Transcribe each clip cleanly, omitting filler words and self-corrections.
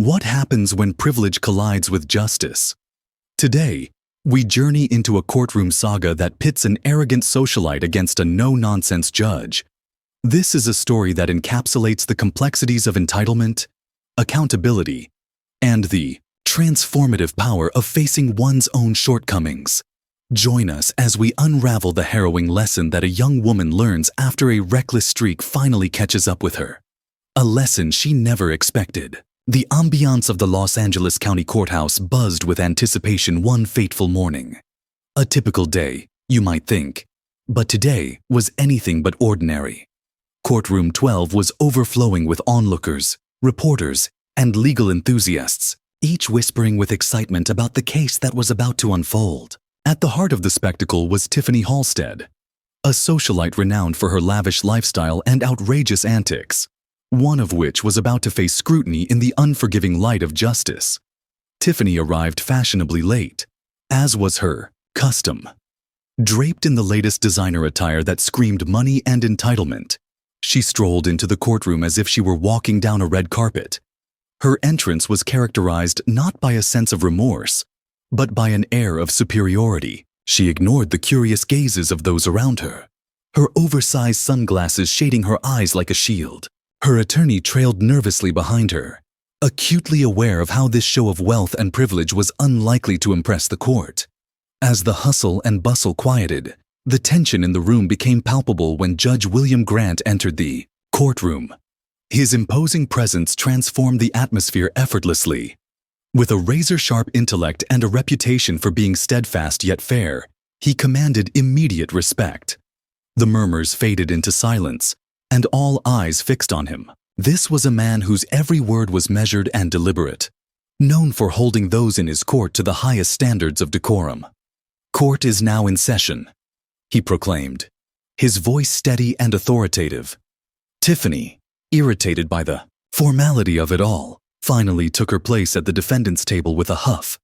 What happens when privilege collides with justice? Today, we journey into a courtroom saga that pits an arrogant socialite against a no-nonsense judge. This is a story that encapsulates the complexities of entitlement, accountability, and the transformative power of facing one's own shortcomings. Join us as we unravel the harrowing lesson that a young woman learns after a reckless streak finally catches up with her. A lesson she never expected. The ambiance of the Los Angeles County Courthouse buzzed with anticipation one fateful morning. A typical day, you might think, but today was anything but ordinary. Courtroom 12 was overflowing with onlookers, reporters, and legal enthusiasts, each whispering with excitement about the case that was about to unfold. At the heart of the spectacle was Tiffany Halstead, a socialite renowned for her lavish lifestyle and outrageous antics, one of which was about to face scrutiny in the unforgiving light of justice. Tiffany arrived fashionably late, as was her custom. Draped in the latest designer attire that screamed money and entitlement, she strolled into the courtroom as if she were walking down a red carpet. Her entrance was characterized not by a sense of remorse, but by an air of superiority. She ignored the curious gazes of those around her, her oversized sunglasses shading her eyes like a shield. Her attorney trailed nervously behind her, acutely aware of how this show of wealth and privilege was unlikely to impress the court. As the hustle and bustle quieted, the tension in the room became palpable when Judge William Grant entered the courtroom. His imposing presence transformed the atmosphere effortlessly. With a razor-sharp intellect and a reputation for being steadfast yet fair, he commanded immediate respect. The murmurs faded into silence, and all eyes fixed on him. This was a man whose every word was measured and deliberate, known for holding those in his court to the highest standards of decorum. "Court is now in session," he proclaimed, his voice steady and authoritative. Tiffany, irritated by the formality of it all, finally took her place at the defendant's table with a huff,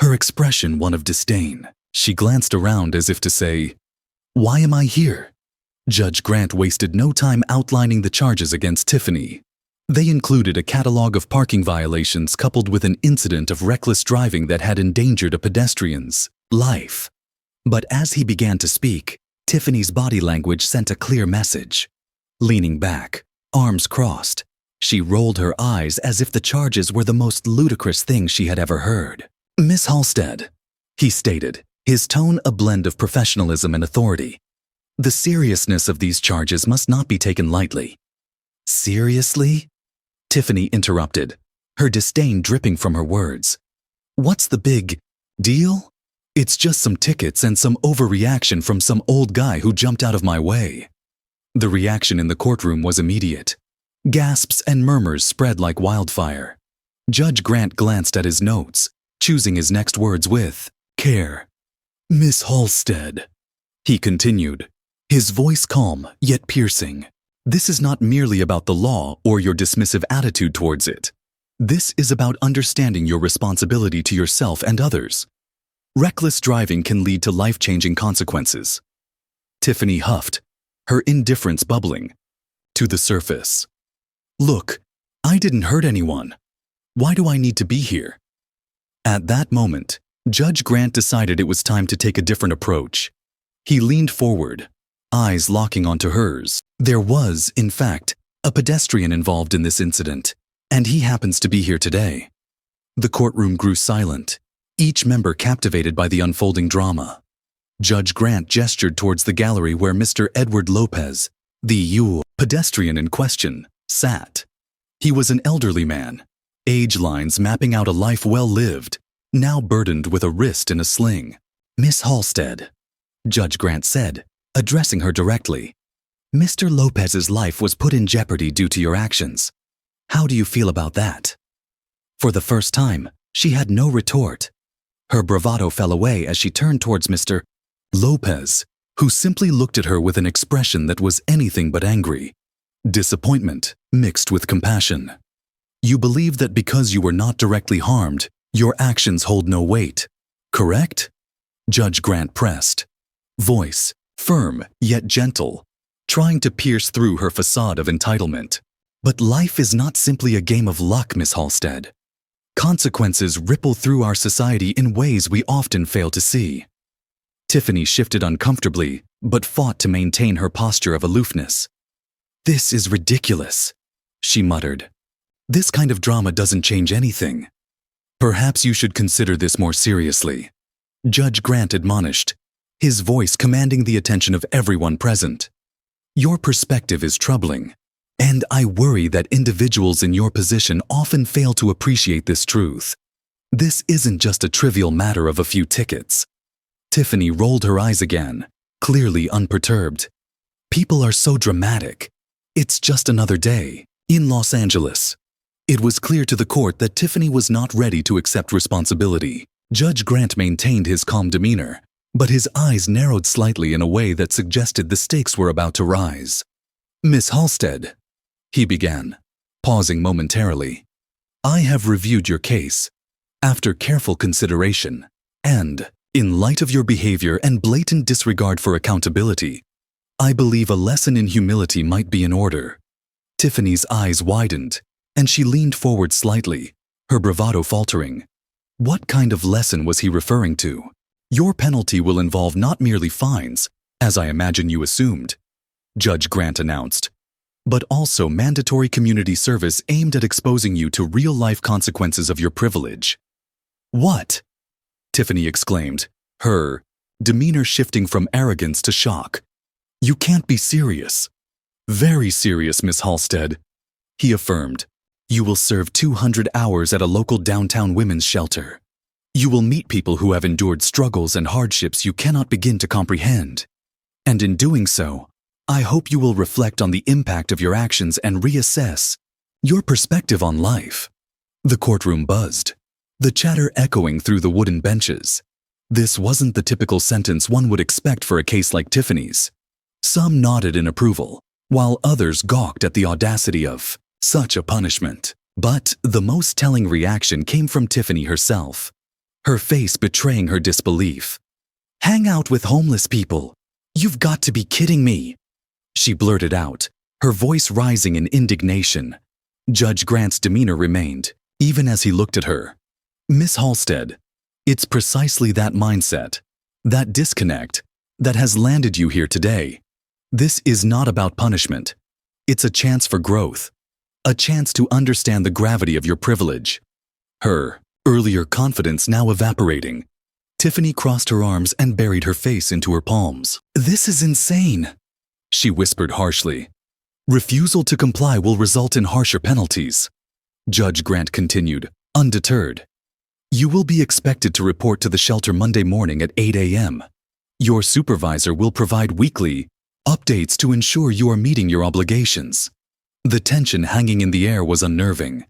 her expression one of disdain. She glanced around as if to say, "Why am I here?" Judge Grant wasted no time outlining the charges against Tiffany. They included a catalog of parking violations coupled with an incident of reckless driving that had endangered a pedestrian's life. But as he began to speak, Tiffany's body language sent a clear message. Leaning back, arms crossed, she rolled her eyes as if the charges were the most ludicrous thing she had ever heard. "Miss Halstead," he stated, his tone a blend of professionalism and authority, "the seriousness of these charges must not be taken lightly." "Seriously?" Tiffany interrupted, her disdain dripping from her words. "What's the big deal? It's just some tickets and some overreaction from some old guy who jumped out of my way." The reaction in the courtroom was immediate. Gasps and murmurs spread like wildfire. Judge Grant glanced at his notes, choosing his next words with care. "Miss Halstead," he continued, his voice calm yet piercing. "This is not merely about the law or your dismissive attitude towards it. This is about understanding your responsibility to yourself and others. Reckless driving can lead to life-changing consequences." Tiffany huffed, her indifference bubbling to the surface. "Look, I didn't hurt anyone. Why do I need to be here?" At that moment, Judge Grant decided it was time to take a different approach. He leaned forward, eyes locking onto hers. "There was, in fact, a pedestrian involved in this incident, and he happens to be here today." The courtroom grew silent, each member captivated by the unfolding drama. Judge Grant gestured towards the gallery where Mr. Edward Lopez, the pedestrian in question, sat. He was an elderly man, age lines mapping out a life well lived, now burdened with a wrist in a sling. "Miss Halstead," Judge Grant said, addressing her directly, "Mr. Lopez's life was put in jeopardy due to your actions. How do you feel about that?" For the first time, she had no retort. Her bravado fell away as she turned towards Mr. Lopez, who simply looked at her with an expression that was anything but angry. Disappointment mixed with compassion. "You believe that because you were not directly harmed, your actions hold no weight, correct?" Judge Grant pressed, voice firm yet gentle, trying to pierce through her facade of entitlement. "But life is not simply a game of luck, Miss Halstead. Consequences ripple through our society in ways we often fail to see. Tiffany shifted uncomfortably, but fought to maintain her posture of aloofness. "This is ridiculous," she muttered. "This kind of drama doesn't change anything." "Perhaps you should consider this more seriously," Judge Grant admonished, his voice commanding the attention of everyone present. "Your perspective is troubling, and I worry that individuals in your position often fail to appreciate this truth. This isn't just a trivial matter of a few tickets." Tiffany rolled her eyes again, clearly unperturbed. "People are so dramatic. It's just another day in Los Angeles." It was clear to the court that Tiffany was not ready to accept responsibility. Judge Grant maintained his calm demeanor, but his eyes narrowed slightly in a way that suggested the stakes were about to rise. "Miss Halstead," he began, pausing momentarily, "I have reviewed your case. After careful consideration, and in light of your behavior and blatant disregard for accountability, I believe a lesson in humility might be in order." Tiffany's eyes widened, and she leaned forward slightly, her bravado faltering. What kind of lesson was he referring to? "Your penalty will involve not merely fines, as I imagine you assumed," Judge Grant announced, "but also mandatory community service aimed at exposing you to real-life consequences of your privilege." "What?" Tiffany exclaimed, her demeanor shifting from arrogance to shock. "You can't be serious." "Very serious, Miss Halstead," he affirmed. "You will serve 200 hours at a local downtown women's shelter. You will meet people who have endured struggles and hardships you cannot begin to comprehend. And in doing so, I hope you will reflect on the impact of your actions and reassess your perspective on life." The courtroom buzzed, the chatter echoing through the wooden benches. This wasn't the typical sentence one would expect for a case like Tiffany's. Some nodded in approval, while others gawked at the audacity of such a punishment. But the most telling reaction came from Tiffany herself, her face betraying her disbelief. "Hang out with homeless people? You've got to be kidding me," she blurted out, her voice rising in indignation. Judge Grant's demeanor remained, even as he looked at her. "Miss Halstead, it's precisely that mindset, that disconnect, that has landed you here today. This is not about punishment. It's a chance for growth, a chance to understand the gravity of your privilege." Her earlier confidence now evaporating, Tiffany crossed her arms and buried her face into her palms. "This is insane," she whispered harshly. "Refusal to comply will result in harsher penalties," Judge Grant continued, undeterred. "You will be expected to report to the shelter Monday morning at 8 a.m. Your supervisor will provide weekly updates to ensure you are meeting your obligations." The tension hanging in the air was unnerving.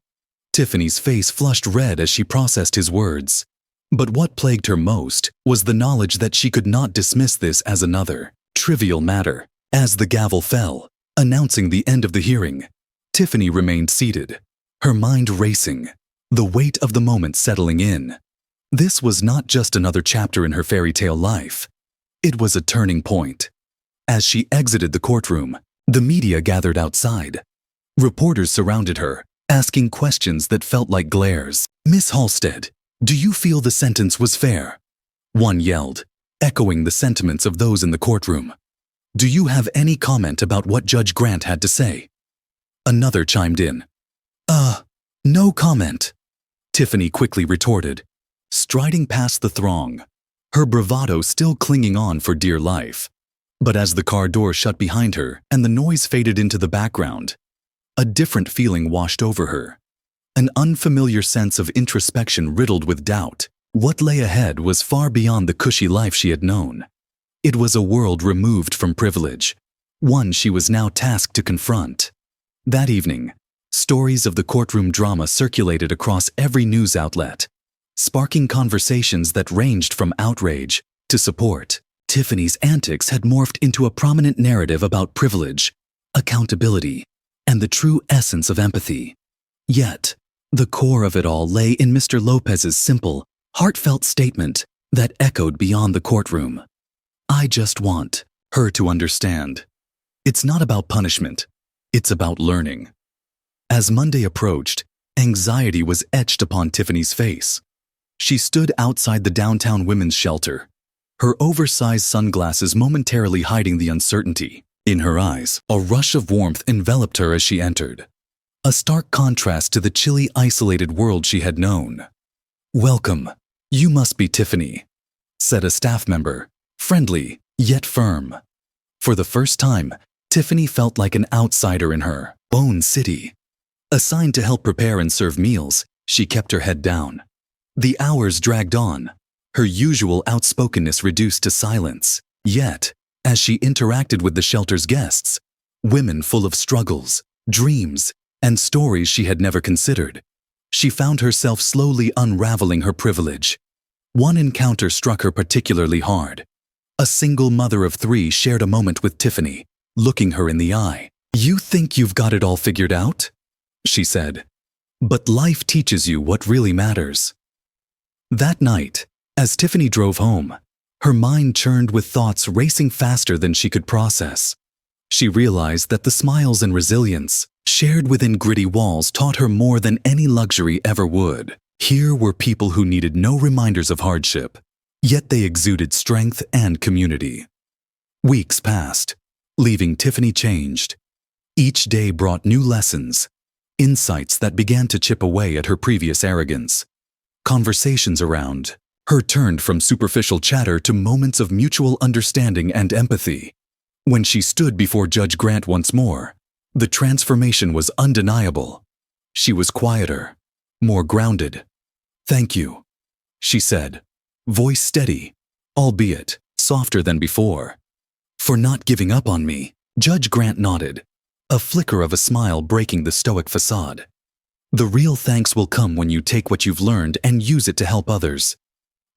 Tiffany's face flushed red as she processed his words. But what plagued her most was the knowledge that she could not dismiss this as another trivial matter. As the gavel fell, announcing the end of the hearing, Tiffany remained seated, her mind racing, the weight of the moment settling in. This was not just another chapter in her fairy tale life. It was a turning point. As she exited the courtroom, the media gathered outside. Reporters surrounded her, asking questions that felt like glares. "Miss Halstead, do you feel the sentence was fair?" one yelled, echoing the sentiments of those in the courtroom. "Do you have any comment about what Judge Grant had to say?" Another chimed in. No comment," Tiffany quickly retorted, striding past the throng, her bravado still clinging on for dear life. But as the car door shut behind her and the noise faded into the background, a different feeling washed over her. An unfamiliar sense of introspection riddled with doubt. What lay ahead was far beyond the cushy life she had known. It was a world removed from privilege, one she was now tasked to confront. That evening, stories of the courtroom drama circulated across every news outlet, sparking conversations that ranged from outrage to support. Tiffany's antics had morphed into a prominent narrative about privilege, accountability, and the true essence of empathy. Yet, the core of it all lay in Mr. Lopez's simple, heartfelt statement that echoed beyond the courtroom. "I just want her to understand. It's not about punishment. It's about learning." As Monday approached, Anxiety was etched upon Tiffany's face. She stood outside the downtown women's shelter, her oversized sunglasses momentarily hiding the uncertainty. In her eyes, a rush of warmth enveloped her as she entered, a stark contrast to the chilly, isolated world she had known. "Welcome. You must be Tiffany," said a staff member, friendly yet firm. For the first time, Tiffany felt like an outsider in her own city. Assigned to help prepare and serve meals, she kept her head down. The hours dragged on, her usual outspokenness reduced to silence. Yet, as she interacted with the shelter's guests, women full of struggles, dreams, and stories she had never considered, she found herself slowly unraveling her privilege. One encounter struck her particularly hard. A single mother of 3 shared a moment with Tiffany, looking her in the eye. "You think you've got it all figured out?" she said. "But life teaches you what really matters." That night, as Tiffany drove home, her mind churned with thoughts racing faster than she could process. She realized that the smiles and resilience shared within gritty walls taught her more than any luxury ever would. Here were people who needed no reminders of hardship, yet they exuded strength and community. Weeks passed, leaving Tiffany changed. Each day brought new lessons, insights that began to chip away at her previous arrogance. Conversations around her turned from superficial chatter to moments of mutual understanding and empathy. When she stood before Judge Grant once more, the transformation was undeniable. She was quieter, more grounded. "Thank you," she said, voice steady, albeit softer than before. "For not giving up on me." Judge Grant nodded, a flicker of a smile breaking the stoic facade. "The real thanks will come when you take what you've learned and use it to help others."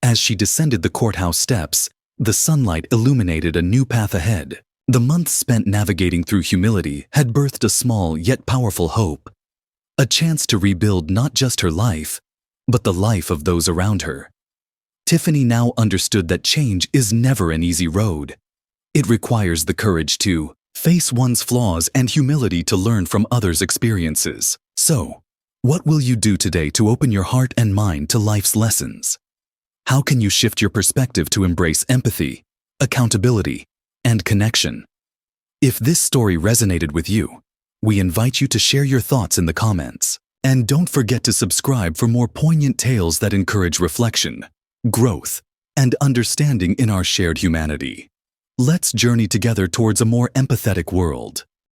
As she descended the courthouse steps, the sunlight illuminated a new path ahead. The months spent navigating through humility had birthed a small yet powerful hope. A chance to rebuild not just her life, but the life of those around her. Tiffany now understood that change is never an easy road. It requires the courage to face one's flaws and humility to learn from others' experiences. So, what will you do today to open your heart and mind to life's lessons? How can you shift your perspective to embrace empathy, accountability, and connection? If this story resonated with you, we invite you to share your thoughts in the comments. And don't forget to subscribe for more poignant tales that encourage reflection, growth, and understanding in our shared humanity. Let's journey together towards a more empathetic world.